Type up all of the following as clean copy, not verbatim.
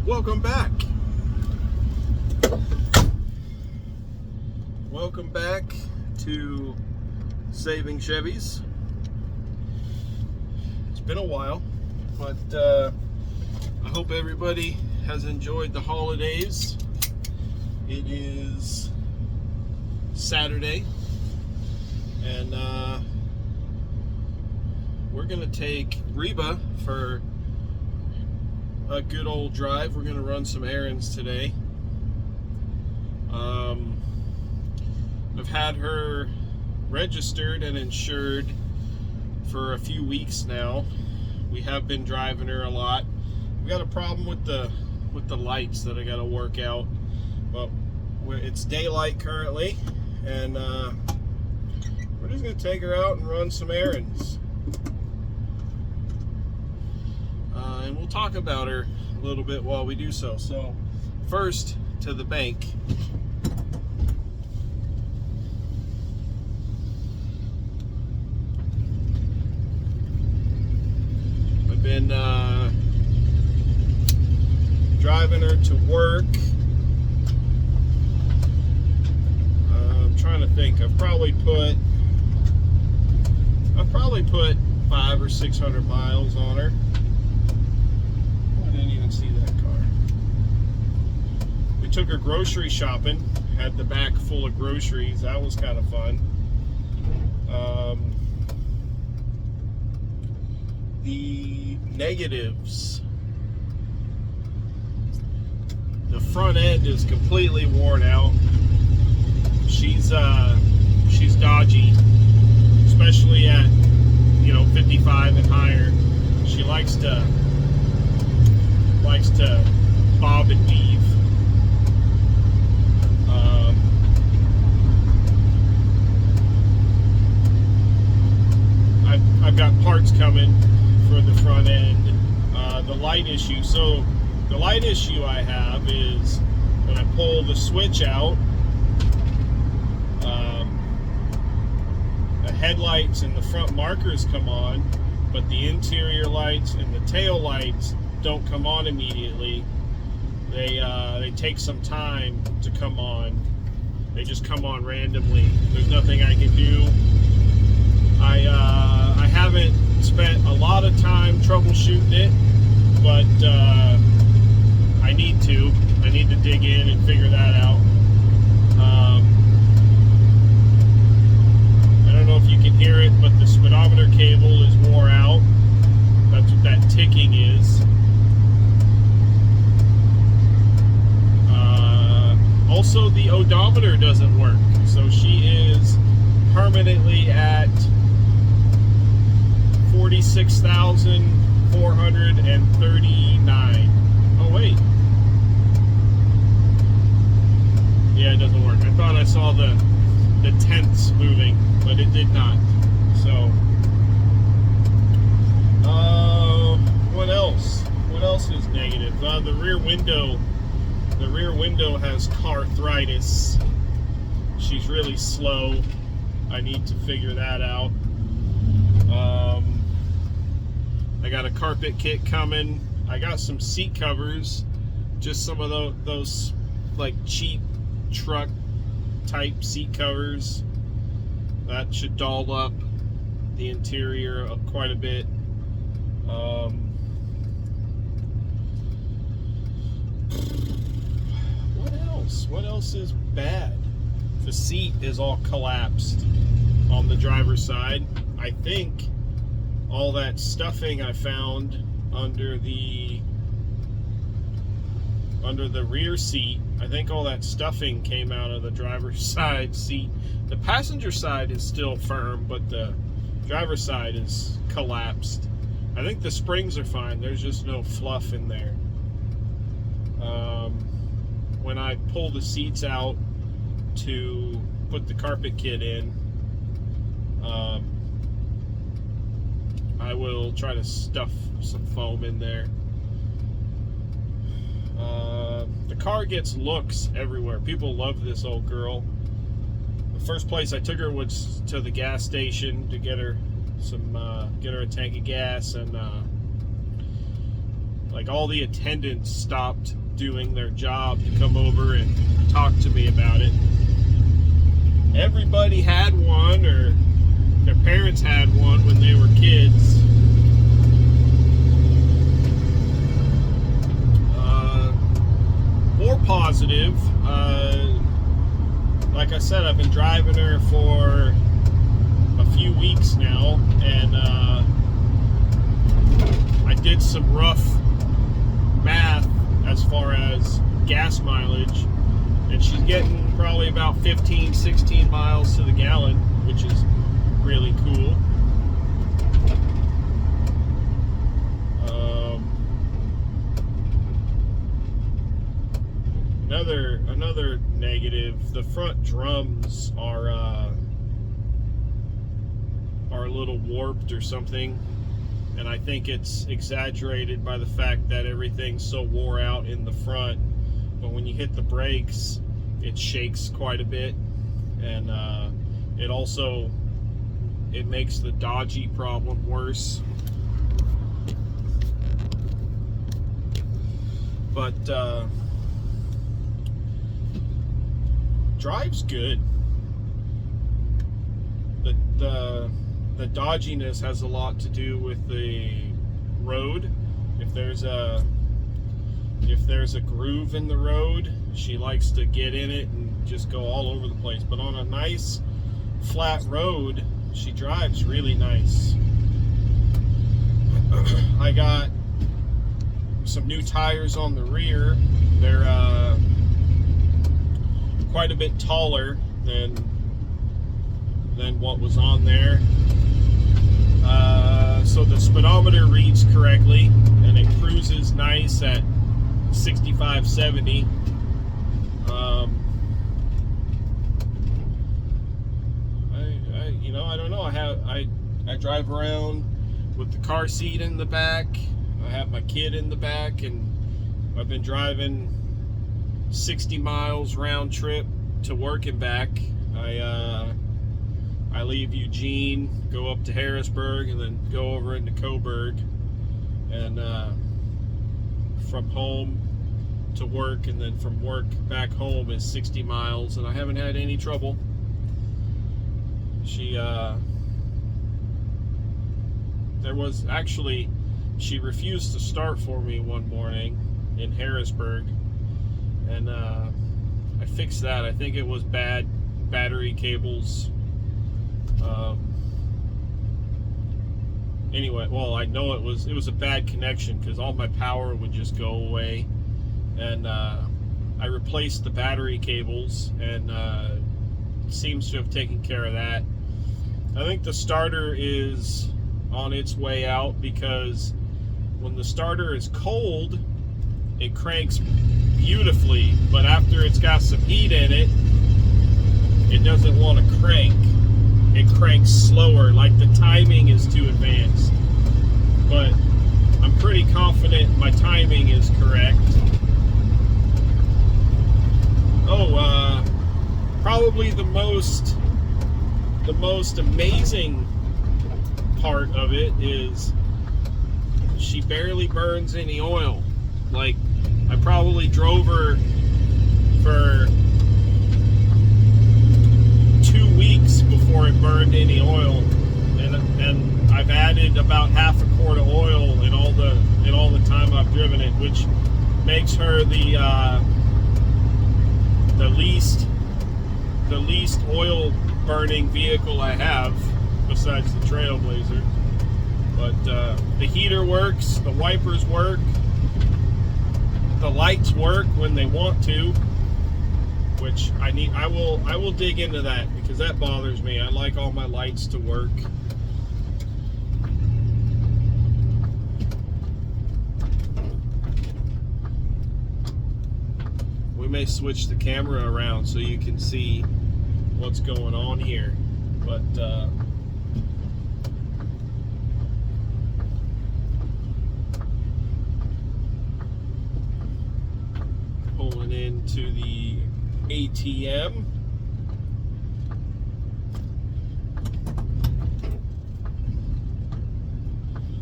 Welcome back. Welcome back to Saving Chevys. It's been a while, but I hope everybody has enjoyed the holidays. It is Saturday, and we're gonna take Reba for a good old drive. We're gonna run some errands today. I've had her registered and insured for a few weeks now. We have been driving her a lot. We got a problem with the lights that I got to work out, but it's daylight currently, and we're just gonna take her out and run some errands. And we'll talk about her a little bit while we do so. So first, to the bank. I've been driving her to work. I'm trying to think. I've probably put 500 or 600 miles on her. I didn't even see that car. We took her grocery shopping, had the back full of groceries. That was kind of fun. The negatives. The front end is completely worn out. She's dodgy, especially at 55 and higher. She likes to bob and weave. I've got parts coming for the front end. The light issue. So the light issue I have is when I pull the switch out, the headlights and the front markers come on, but the interior lights and the tail lights don't come on immediately. They take some time to come on. They just come on randomly. There's nothing I can do. I haven't spent a lot of time troubleshooting it, but I need to dig in and figure that out. I don't know if you can hear it, but the speedometer cable is wore out. That's what that ticking is. Also, the odometer doesn't work, so she is permanently at 46,439. Oh wait, yeah, it doesn't work. I thought I saw the tenths moving, but it did not. So, what else? What else is negative? The rear window. The rear window has car arthritis. She's really slow. I need to figure that out. I got a carpet kit coming. I got some seat covers, just some of those like cheap truck type seat covers. That should doll up the interior quite a bit. What else is bad? The seat is all collapsed on the driver's side. I think all that stuffing I found under the rear seat, I think all that stuffing came out of the driver's side seat. The passenger side is still firm, but the driver's side is collapsed. I think the springs are fine. There's just no fluff in there. When I pull the seats out to put the carpet kit in, I will try to stuff some foam in there. The car gets looks everywhere. People love this old girl. The first place I took her was to the gas station to get her a tank of gas, and Like, all the attendants stopped doing their job to come over and talk to me about it. Everybody had one, or their parents had one when they were kids. More positive, like I said, I've been driving her for a few weeks now, and I did some rough math as far as gas mileage, and she's getting probably about 15, 16 miles to the gallon, which is really cool. Another negative, the front drums are a little warped or something, and I think it's exaggerated by the fact that everything's so wore out in the front, but when you hit the brakes it shakes quite a bit, and it makes the dodgy problem worse. But drive's good. The dodginess has a lot to do with the road. If there's a groove in the road, she likes to get in it and just go all over the place. But on a nice flat road, she drives really nice. I got some new tires on the rear. They're quite a bit taller than what was on there. So the speedometer reads correctly, and it cruises nice at 65, 70. I don't know. I drive around with the car seat in the back. I have my kid in the back, and I've been driving 60 miles round trip to work and back. I leave Eugene, go up to Harrisburg, and then go over into Coburg, and from home to work, and then from work back home is 60 miles, and I haven't had any trouble. She refused to start for me one morning in Harrisburg, and I fixed that. I think it was bad battery cables. Anyway, well, I know it was a bad connection, because all my power would just go away, and I replaced the battery cables, and it seems to have taken care of that. I think the starter is on its way out, because when the starter is cold, it cranks beautifully, but after it's got some heat in it, it doesn't want to crank. It cranks slower, like the timing is too advanced. But I'm pretty confident my timing is correct. Probably the most amazing part of it is she barely burns any oil. Like, I probably drove her for 2 weeks before it burned any oil, and I've added about half a quart of oil in all the time I've driven it, which makes her the least oil burning vehicle I have, besides the Trailblazer. But the heater works, the wipers work, the lights work when they want to, which I will dig into that, because that bothers me. I like all my lights to work. We may switch the camera around so you can see what's going on here, but pulling into the ATM.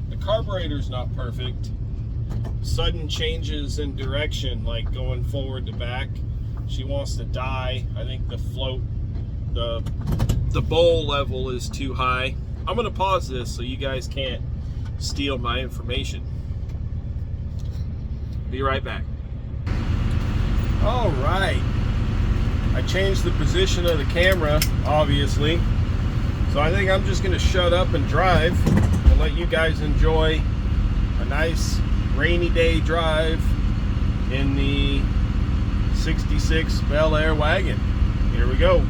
The carburetor's not perfect. sudden changes in direction, like going forward to back. She wants to die. I think the float, the bowl level is too high. I'm gonna pause this so you guys can't steal my information. Be right back. All right, I changed the position of the camera, obviously, so I think I'm just gonna shut up and drive and let you guys enjoy a nice rainy day drive in the 66 Belair wagon. Here we go.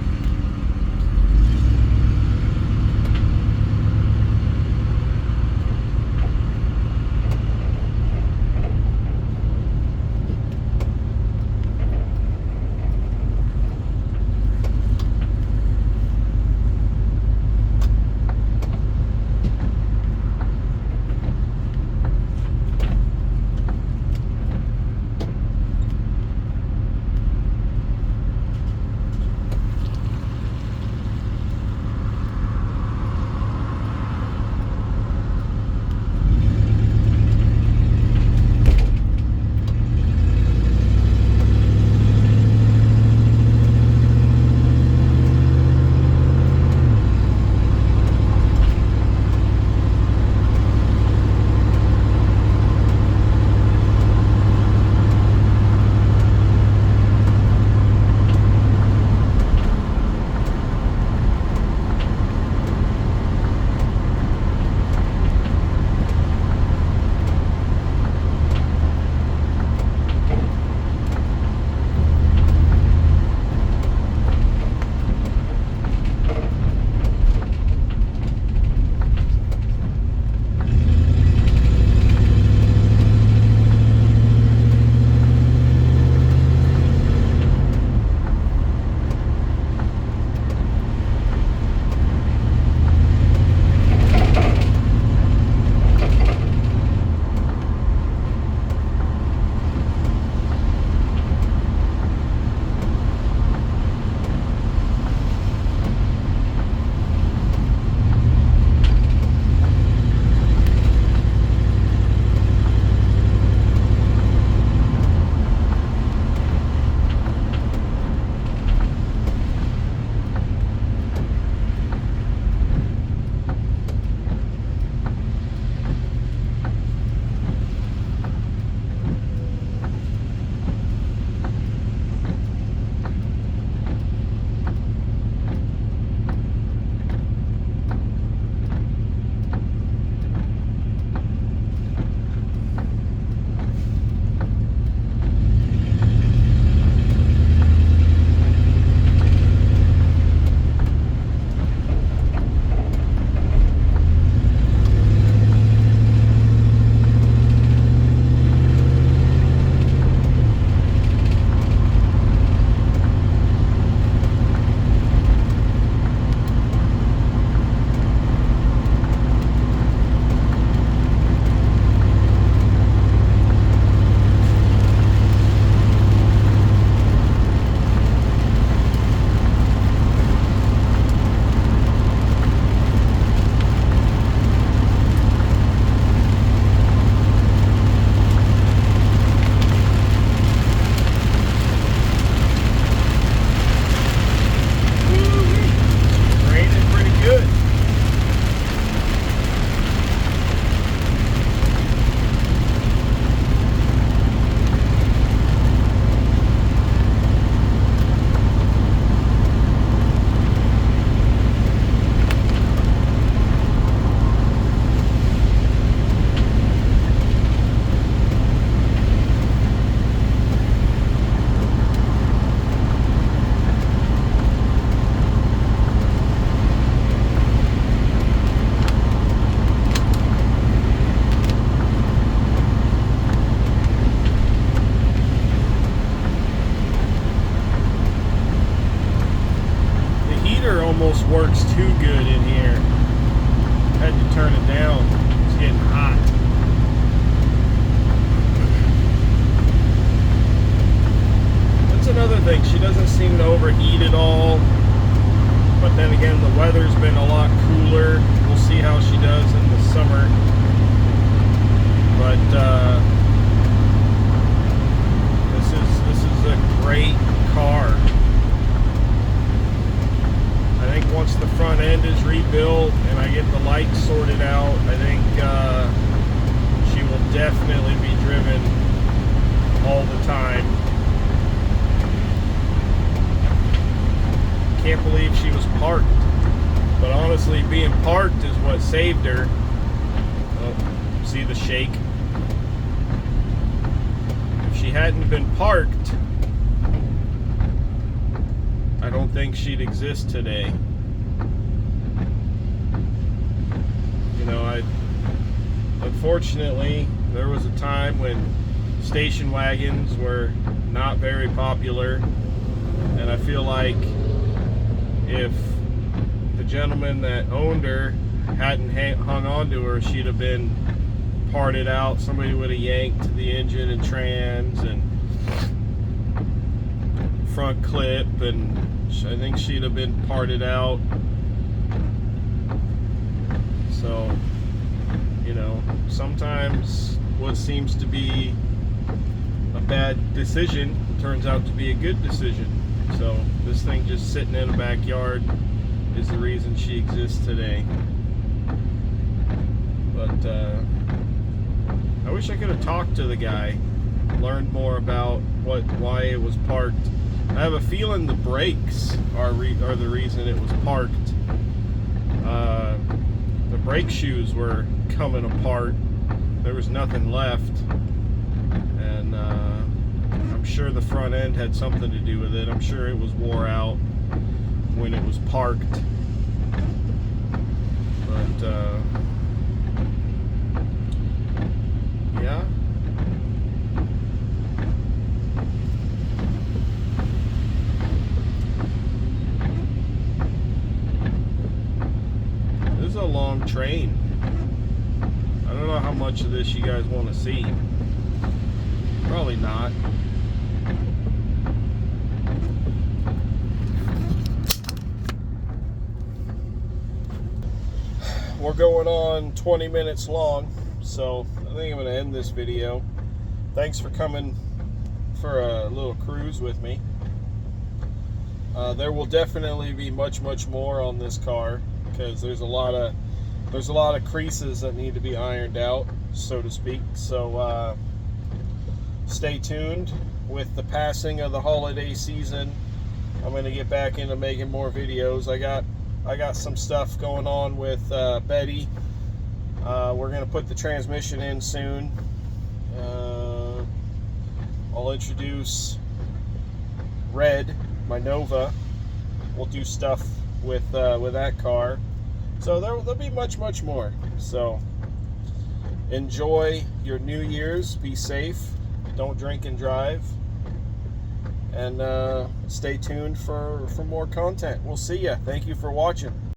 definitely be driven all the time. Can't believe she was parked. But honestly, being parked is what saved her. Oh, see the shake? If she hadn't been parked, I don't think she'd exist today. You know, unfortunately, there was a time when station wagons were not very popular, and I feel like if the gentleman that owned her hadn't hung on to her, she'd have been parted out. Somebody would have yanked the engine and trans and front clip, and I think she'd have been parted out. So, you know, sometimes what seems to be a bad decision turns out to be a good decision. So this thing just sitting in the backyard is the reason she exists today. But I wish I could have talked to the guy, learned more about why it was parked. I have a feeling the brakes are the reason it was parked. The brake shoes were coming apart. There was nothing left, and I'm sure the front end had something to do with it. I'm sure it was wore out when it was parked. But yeah. This is a long train. I don't know how much of this you guys want to see. Probably not. We're going on 20 minutes long, so I think I'm going to end this video. Thanks for coming for a little cruise with me. There will definitely be much more on this car, because there's a lot of creases that need to be ironed out, so to speak. So stay tuned. With the passing of the holiday season, I'm going to get back into making more videos. I got some stuff going on with Betty. We're going to put the transmission in soon. I'll introduce Red, my Nova. We'll do stuff with that car. So there'll be much more. So enjoy your New Year's. Be safe. Don't drink and drive. And stay tuned for more content. We'll see ya. Thank you for watching.